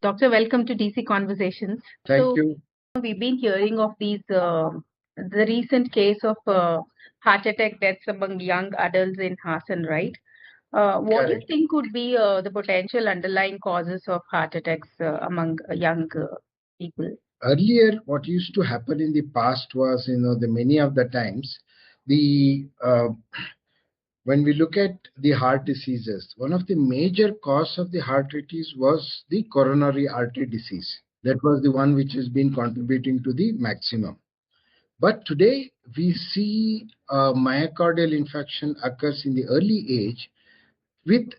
Doctor, welcome to DC Conversations. Thank you. We've been hearing of the recent case of heart attack deaths among young adults in Hassan, right? What do you Correct. think could be the potential underlying causes of heart attacks among young people? Earlier, what used to happen in the past was, the many of the times, the when we look at the heart diseases, one of the major cause of the heart disease was the coronary artery disease. That was the one which has been contributing to the maximum. But today, we see myocardial infarction occurs in the early age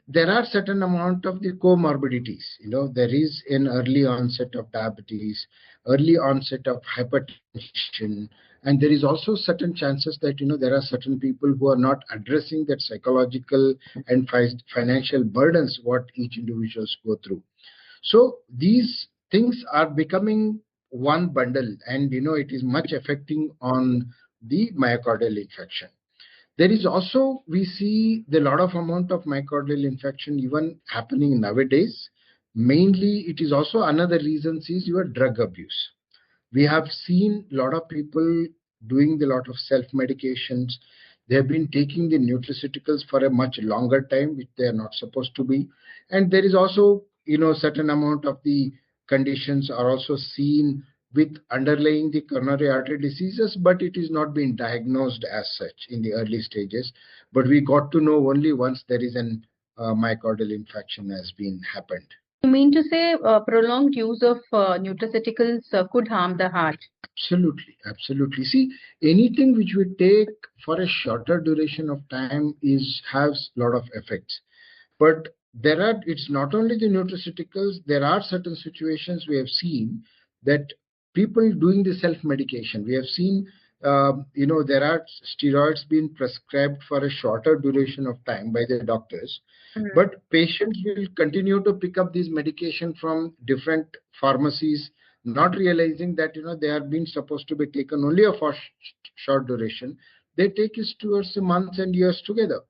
there are certain amount of the comorbidities. There is an early onset of diabetes, early onset of hypertension, and there is also certain chances that there are certain people who are not addressing that psychological and financial burdens what each individuals go through. So these things are becoming one bundle, and it is much affecting on the myocardial infarction. There is also, we see the lot of amount of myocardial infarction even happening nowadays. Mainly, it is also another reason is your drug abuse. We have seen a lot of people doing a lot of self-medications. They have been taking the nutraceuticals for a much longer time, which they are not supposed to be. And there is also, certain amount of the conditions are also seen with underlying the coronary artery diseases, but it is not being diagnosed as such in the early stages. But we got to know only once there is an myocardial infarction has been happened. You mean to say prolonged use of nutraceuticals could harm the heart? Absolutely. See, anything which we take for a shorter duration of time has a lot of effects. But it's not only the nutraceuticals, there are certain situations we have seen that people doing the self-medication. We have seen, there are steroids being prescribed for a shorter duration of time by the doctors. Mm-hmm. But patients will continue to pick up these medication from different pharmacies, not realizing that they are being supposed to be taken only for short duration. They take it towards the months and years together.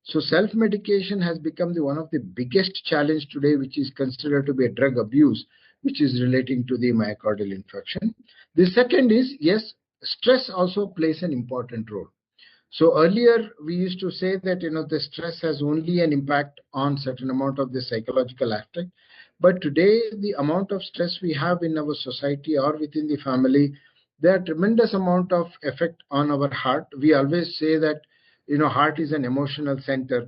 So self-medication has become one of the biggest challenge today, which is considered to be a drug abuse, which is relating to the myocardial infarction. The second is, yes, stress also plays an important role. So earlier we used to say that the stress has only an impact on certain amount of the psychological aspect, but today the amount of stress we have in our society or within the family, there are tremendous amount of effect on our heart. We always say that heart is an emotional center.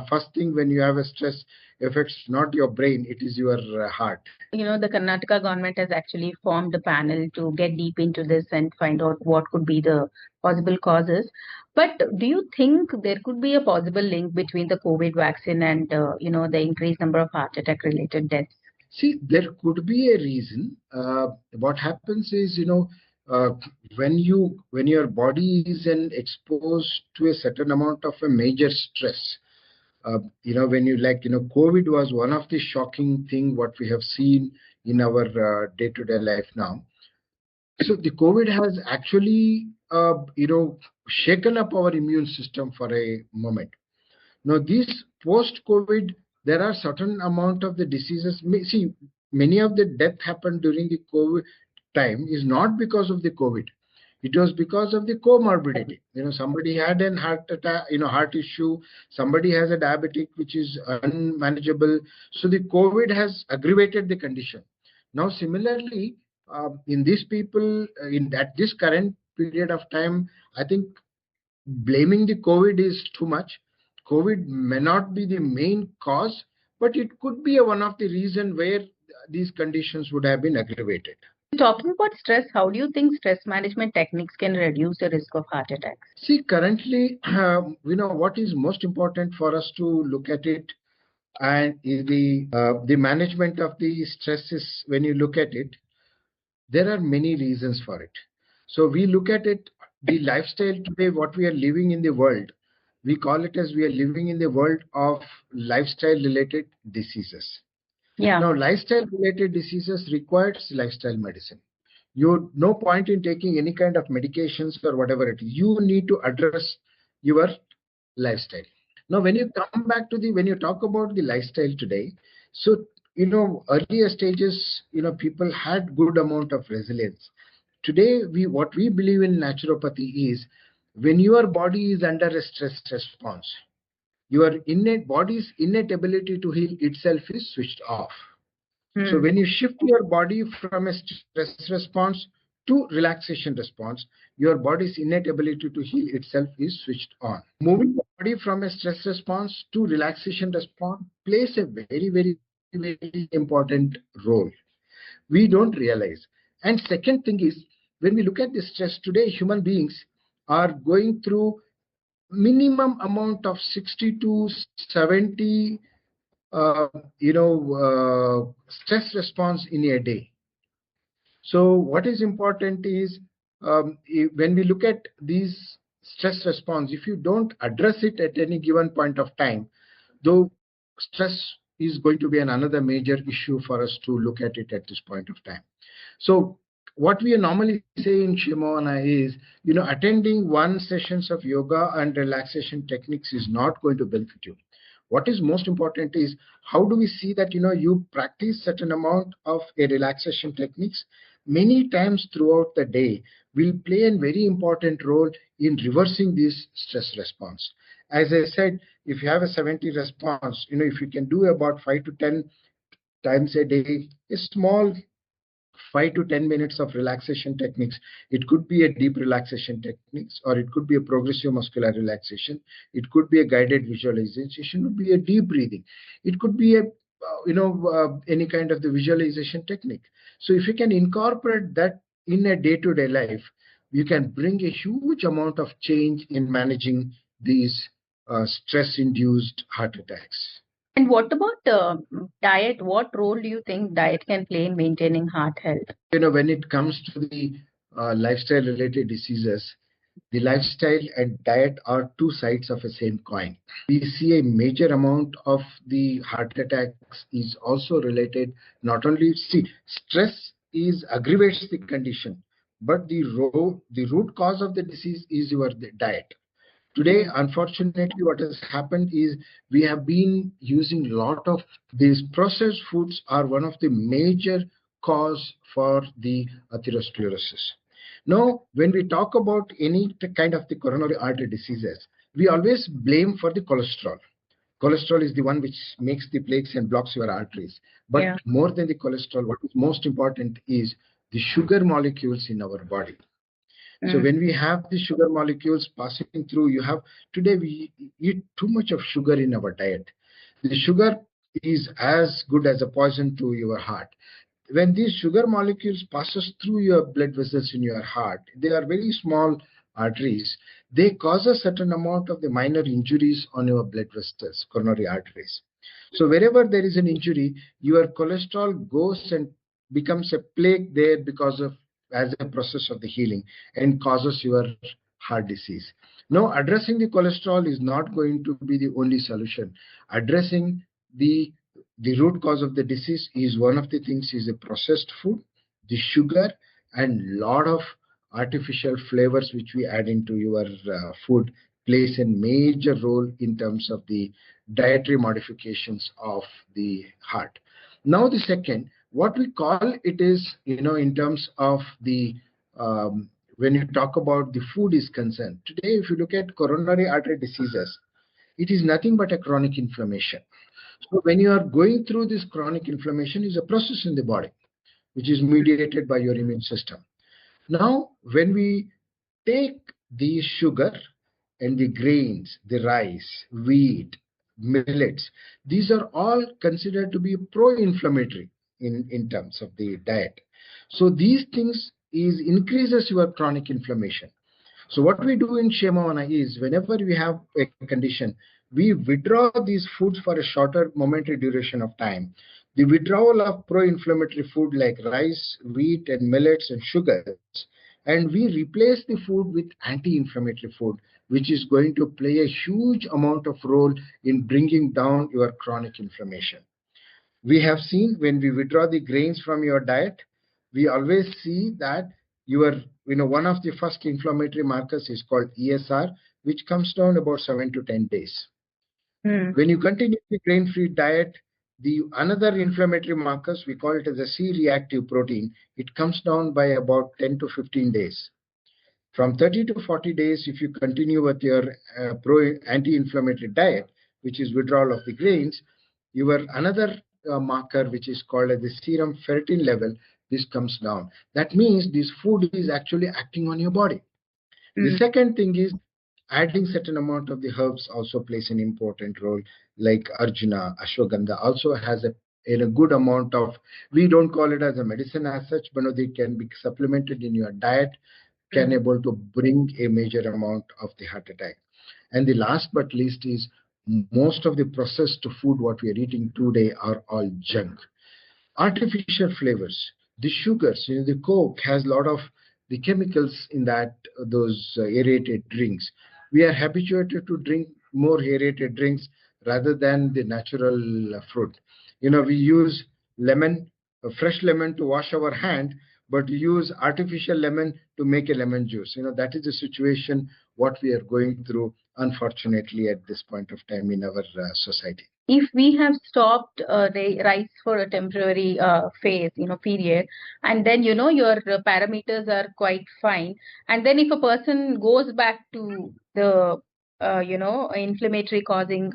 First thing when you have a stress affects not your brain, it is your heart. The Karnataka government has actually formed a panel to get deep into this and find out what could be the possible causes. But do you think there could be a possible link between the COVID vaccine and the increased number of heart attack related deaths? See, there could be a reason. What happens is, when your body is exposed to a certain amount of a major stress, when COVID was one of the shocking thing what we have seen in our day-to-day life now. So the COVID has actually, shaken up our immune system for a moment. Now, this post-COVID, there are certain amount of the diseases. See, many of the death happened during the COVID time is not because of the COVID. It was because of the comorbidity. Somebody had an heart attack, heart issue. Somebody has a diabetic which is unmanageable. So the COVID has aggravated the condition. Now, similarly, in these people, this current period of time, I think blaming the COVID is too much. COVID may not be the main cause, but it could be one of the reasons where these conditions would have been aggravated. Talking about stress, how do you think stress management techniques can reduce the risk of heart attacks? See, currently, what is most important for us to look at it, and is the management of the stresses. When you look at it, there are many reasons for it. So we look at it, the lifestyle today, what we are living in the world, we call it as we are living in the world of lifestyle related diseases. Yeah. Now, lifestyle related diseases requires lifestyle medicine. No point in taking any kind of medications or whatever it is. You need to address your lifestyle. Now, when you come back to when you talk about the lifestyle today, so earlier stages, people had good amount of resilience. Today, what we believe in naturopathy is when your body is under a stress response, your body's innate ability to heal itself is switched off. So when you shift your body from a stress response to relaxation response, your body's innate ability to heal itself is switched on. Moving the body from a stress response to relaxation response plays a very, very, very important role. We don't realize. And second thing is, when we look at the stress today, human beings are going through minimum amount of 60 to 70 stress response in a day. So what is important is, when we look at these stress response, if you don't address it at any given point of time, though stress is going to be another major issue for us to look at it at this point of time. So what we normally say in Kshemavana is, attending one sessions of yoga and relaxation techniques is not going to benefit you. What is most important is, how do we see that you practice certain amount of a relaxation techniques many times throughout the day will play a very important role in reversing this stress response. As I said, if you have a 70 response, if you can do about 5 to 10 times a day, a small 5 to 10 minutes of relaxation techniques. It could be a deep relaxation techniques, or it could be a progressive muscular relaxation. It could be a guided visualization. It could be a deep breathing. It could be any kind of the visualization technique. So if you can incorporate that in a day-to-day life, you can bring a huge amount of change in managing these stress-induced heart attacks. And what about diet? What role do you think diet can play in maintaining heart health? When it comes to the lifestyle related diseases, the lifestyle and diet are two sides of a same coin. We see a major amount of the heart attacks is also related, not only, stress is aggravates the condition, but the root cause of the disease is your diet. Today, unfortunately, what has happened is we have been using a lot of these processed foods are one of the major cause for the atherosclerosis. Now, when we talk about any kind of the coronary artery diseases, we always blame for the cholesterol. Cholesterol is the one which makes the plaques and blocks your arteries. But more than the cholesterol, what is most important is the sugar molecules in our body. So when we have the sugar molecules passing through, today we eat too much of sugar in our diet. The sugar is as good as a poison to your heart. When these sugar molecules passes through your blood vessels in your heart, they are very small arteries. They cause a certain amount of the minor injuries on your blood vessels, coronary arteries. So wherever there is an injury, your cholesterol goes and becomes a plague there because of as a process of the healing and causes your heart disease. Now, addressing the cholesterol is not going to be the only solution. Addressing the root cause of the disease is one of the things is the processed food, the sugar, and lot of artificial flavors which we add into your food plays a major role in terms of the dietary modifications of the heart. Now the second, what we call it is, in terms of the when you talk about the food is concerned, today if you look at coronary artery diseases, it is nothing but a chronic inflammation. So when you are going through this chronic inflammation, is a process in the body which is mediated by your immune system. Now, when we take the sugar and the grains, the rice, wheat, millets, these are all considered to be pro-inflammatory in terms of the diet. So these things increases your chronic inflammation. So what we do in Kshemavana is, whenever we have a condition, we withdraw these foods for a shorter momentary duration of time. The withdrawal of pro-inflammatory food like rice, wheat, and millets and sugars, and we replace the food with anti-inflammatory food, which is going to play a huge amount of role in bringing down your chronic inflammation. We have seen when we withdraw the grains from your diet, we always see that one of the first inflammatory markers is called ESR, which comes down about 7 to 10 days. When you continue the grain-free diet, the another inflammatory markers, we call it as a C-reactive protein. It comes down by about 10 to 15 days. From 30 to 40 days, if you continue with your anti-inflammatory diet, which is withdrawal of the grains, your another marker, which is called as the serum ferritin level, this comes down. That means this food is actually acting on your body. The second thing is adding certain amount of the herbs also plays an important role, like Arjuna, Ashwagandha also has in a good amount of, we don't call it as a medicine as such, but no, they can be supplemented in your diet, can able to bring a major amount of the heart attack. And the last but least is most of the processed food what we are eating today are all junk. Artificial flavors, the sugars, the Coke has a lot of the chemicals in that, those aerated drinks. We are habituated to drink more aerated drinks rather than the natural fruit. We use lemon, fresh lemon to wash our hand, but we use artificial lemon to make a lemon juice. That is the situation what we are going through, unfortunately, at this point of time in our society. If we have stopped the rice for a temporary phase, period, and then, your parameters are quite fine. And then if a person goes back to the, inflammatory causing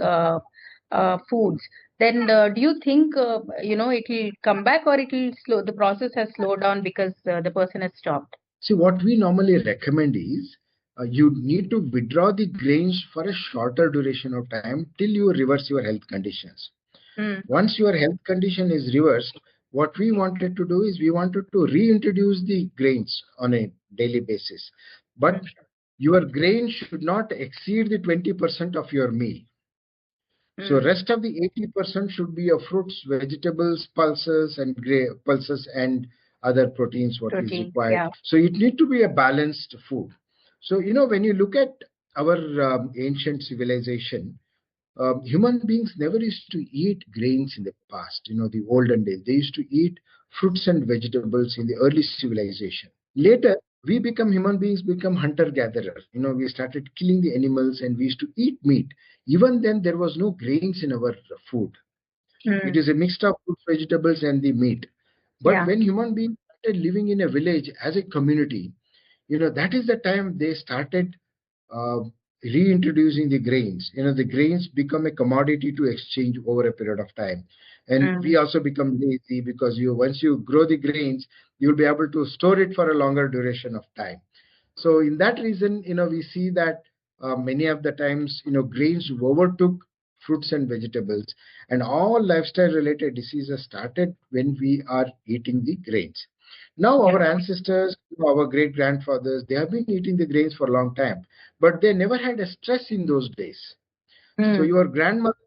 foods, then do you think, it will come back, or it will the process has slowed down because the person has stopped? See, what we normally recommend is you need to withdraw the grains for a shorter duration of time till you reverse your health conditions. Once your health condition is reversed, what we wanted to do is we wanted to reintroduce the grains on a daily basis. But your grain should not exceed the 20% of your meal. So rest of the 80% should be of fruits, vegetables, pulses and other proteins what is required. Yeah. So it need to be a balanced food. So when you look at our ancient civilization, human beings never used to eat grains in the past. The olden days, they used to eat fruits and vegetables in the early civilization. Later, human beings become hunter-gatherer. We started killing the animals and we used to eat meat. Even then, there was no grains in our food. It is a mix of fruits, vegetables, and the meat. But when human beings started living in a village as a community, that is the time they started reintroducing the grains. The grains become a commodity to exchange over a period of time. And we also become lazy because once you grow the grains, you'll be able to store it for a longer duration of time. So in that reason, we see that many of the times, grains overtook fruits and vegetables, and all lifestyle related diseases started when we are eating the grains. Now our ancestors, our great grandfathers, they have been eating the grains for a long time, but they never had a stress in those days. So your grandmother's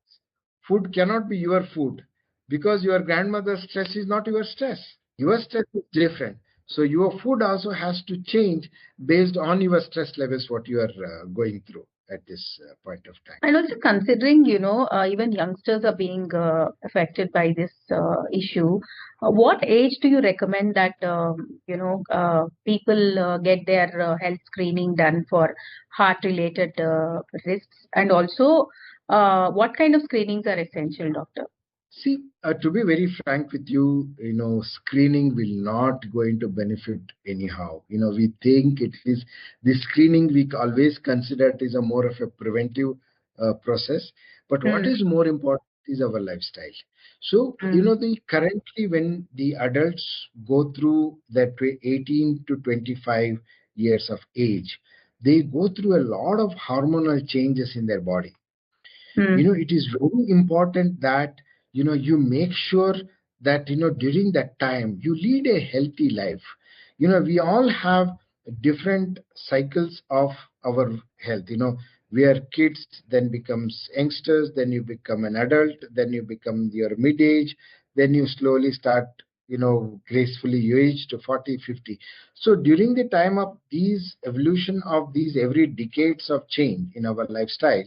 food cannot be your food because your grandmother's stress is not your stress. Your stress is different. So your food also has to change based on your stress levels, what you are going through at this point of time. And also considering, even youngsters are being affected by this issue, what age do you recommend that, people get their health screening done for heart-related risks? And also, what kind of screenings are essential, doctor? See, to be very frank with you, screening will not going to benefit anyhow. We think it is the screening we always consider it is a more of a preventive process. But what is more important is our lifestyle. So, currently when the adults go through that 18 to 25 years of age, they go through a lot of hormonal changes in their body. It is very important that you make sure that during that time you lead a healthy life. We all have different cycles of our health. We are kids, then becomes youngsters, then you become an adult, then you become your mid-age, then you slowly start gracefully you age to 40, 50. So during the time of these evolution of these every decades of change in our lifestyle,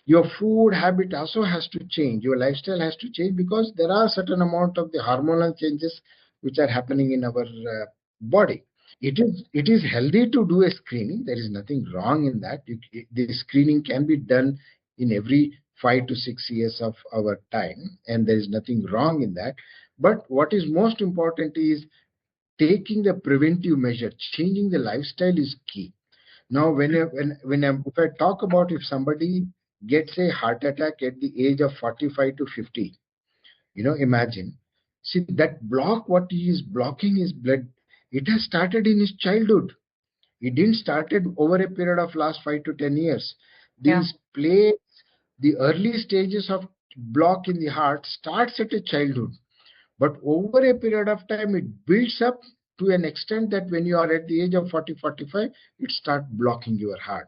your food habit also has to change. Your lifestyle has to change because there are certain amount of the hormonal changes which are happening in our body. It is healthy to do a screening. There is nothing wrong in that. The screening can be done in every 5 to 6 years of our time, and there is nothing wrong in that. But what is most important is taking the preventive measure. Changing the lifestyle is key. Now, if I talk about, if somebody gets a heart attack at the age of 45 to 50, imagine, see that block, what he is blocking his blood, it has started in his childhood. It didn't started over a period of last 5 to 10 years. Yeah. These plays, the early stages of block in the heart starts at a childhood. But over a period of time, it builds up to an extent that when you are at the age of 40, 45, it starts blocking your heart.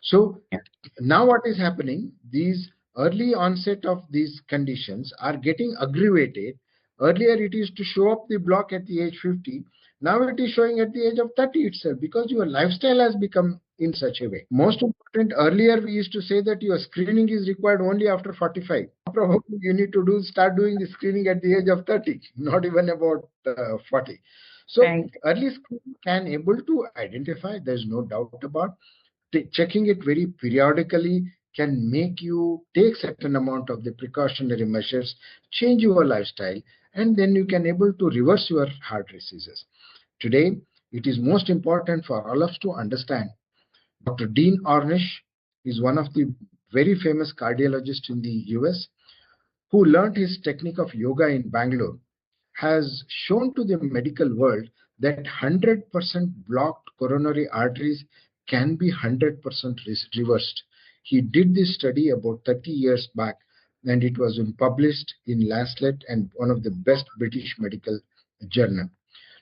So Yeah. now what is happening, these early onset of these conditions are getting aggravated. Earlier it used to show up the block at the age 50. Now it is showing at the age of 30 itself, because your lifestyle has become in such a way. Most important, earlier we used to say that your screening is required only after 45. Probably you need to start doing the screening at the age of 30, not even about 40. So Right. early screening can able to identify, there's no doubt about. Checking it very periodically can make you take certain amount of the precautionary measures, change your lifestyle, and then you can able to reverse your heart diseases. Today, it is most important for all of us to understand. Dr. Dean Ornish is one of the very famous cardiologists in the US, who learned his technique of yoga in Bangalore, has shown to the medical world that 100% blocked coronary arteries can be 100% reversed. He did this study about 30 years back, and it was published in Lancet and one of the best British medical journal.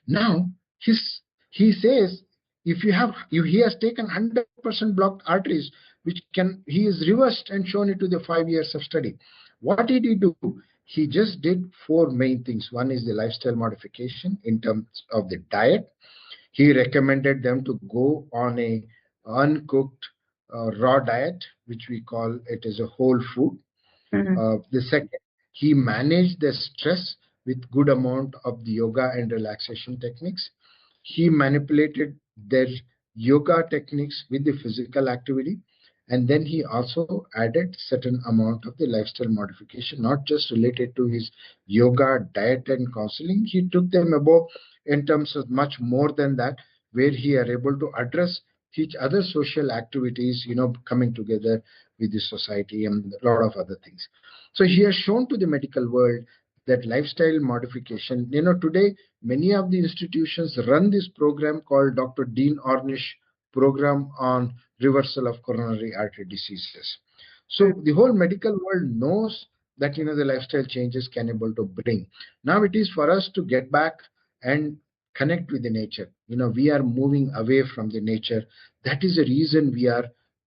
Now, he says, if he has taken 100% blocked arteries, which he is reversed and shown it to the 5 years of study. What did he do? He just did four main things. One is the lifestyle modification in terms of the diet. He recommended them to go on a uncooked raw diet, which we call it as a whole food. The second, he managed the stress with good amount of the yoga and relaxation techniques. He manipulated their yoga techniques with the physical activity, and then he also added certain amount of the lifestyle modification, not just related to his yoga, diet, and counseling. He took them above in terms of much more than that, where he are able to address each other social activities, coming together with the society and a lot of other things. So he has shown to the medical world that lifestyle modification, today many of the institutions run this program called Dr. Dean Ornish program on reversal of coronary artery diseases. So the whole medical world knows that, the lifestyle changes can able to bring. Now it is for us to get back and connect with the nature. We are moving away from the nature. That is the reason we are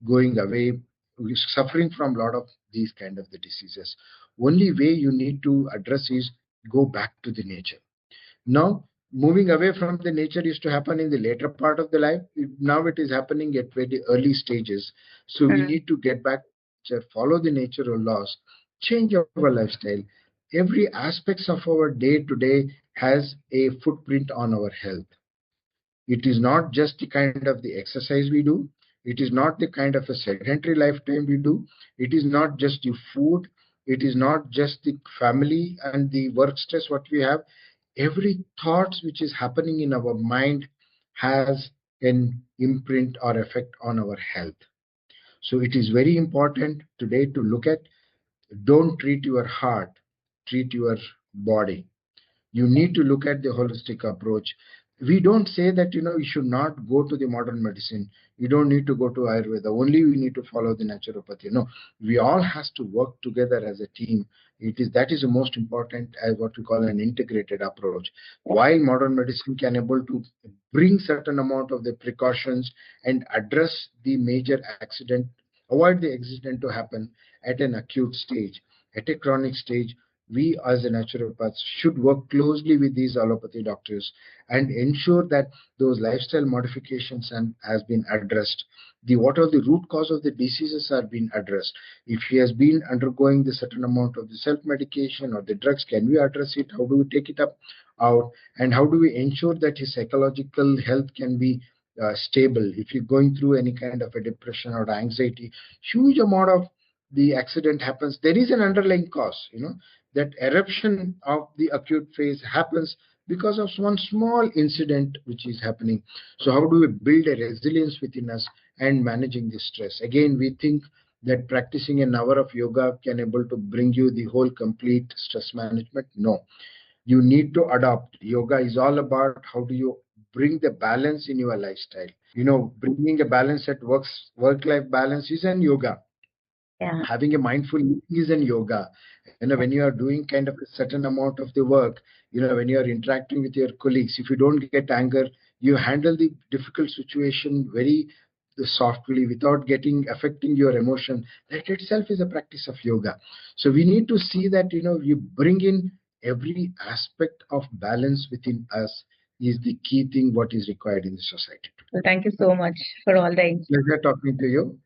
going away. We're suffering from a lot of these kind of the diseases. Only way you need to address is go back to the nature. Now, moving away from the nature is to happen in the later part of the life. Now it is happening at very early stages. So we need to get back to nature, follow the natural laws, change our lifestyle. Every aspects of our day to day has a footprint on our health. It is not just the kind of the exercise we do. It is not the kind of a sedentary lifetime we do. It is not just the food. It is not just the family and the work stress what we have. Every thought which is happening in our mind has an imprint or effect on our health. So it is very important today to look at, don't treat your heart, treat your body. You need to look at the holistic approach. We don't say that you should not go to the modern medicine, you don't need to go to Ayurveda, only we need to follow the naturopathy. No, we all has to work together as a team. That is the most important, as what we call an integrated approach. While modern medicine can able to bring certain amount of the precautions and address the major accident, avoid the accident to happen at an acute stage, at a chronic stage, we as a naturopaths should work closely with these allopathy doctors and ensure that those lifestyle modifications has been addressed. What are the root cause of the diseases are being addressed. If he has been undergoing the certain amount of the self-medication or the drugs, can we address it? How do we take it out? And how do we ensure that his psychological health can be stable? If you're going through any kind of a depression or anxiety, huge amount of the accident happens, there is an underlying cause. That eruption of the acute phase happens because of one small incident which is happening. So how do we build a resilience within us and managing the stress? Again, we think that practicing an hour of yoga can able to bring you the whole complete stress management. No, you need to adopt. Yoga is all about how do you bring the balance in your lifestyle. Bringing a balance at work life balance is an yoga. Yeah. Having a mindful eating is an yoga. When you are doing kind of a certain amount of the work, when you are interacting with your colleagues, if you don't get anger, you handle the difficult situation very softly without getting affecting your emotion. That itself is a practice of yoga. So we need to see that you bring in every aspect of balance within us is the key thing what is required in the society. So thank you so much for all the insights. Pleasure talking to you.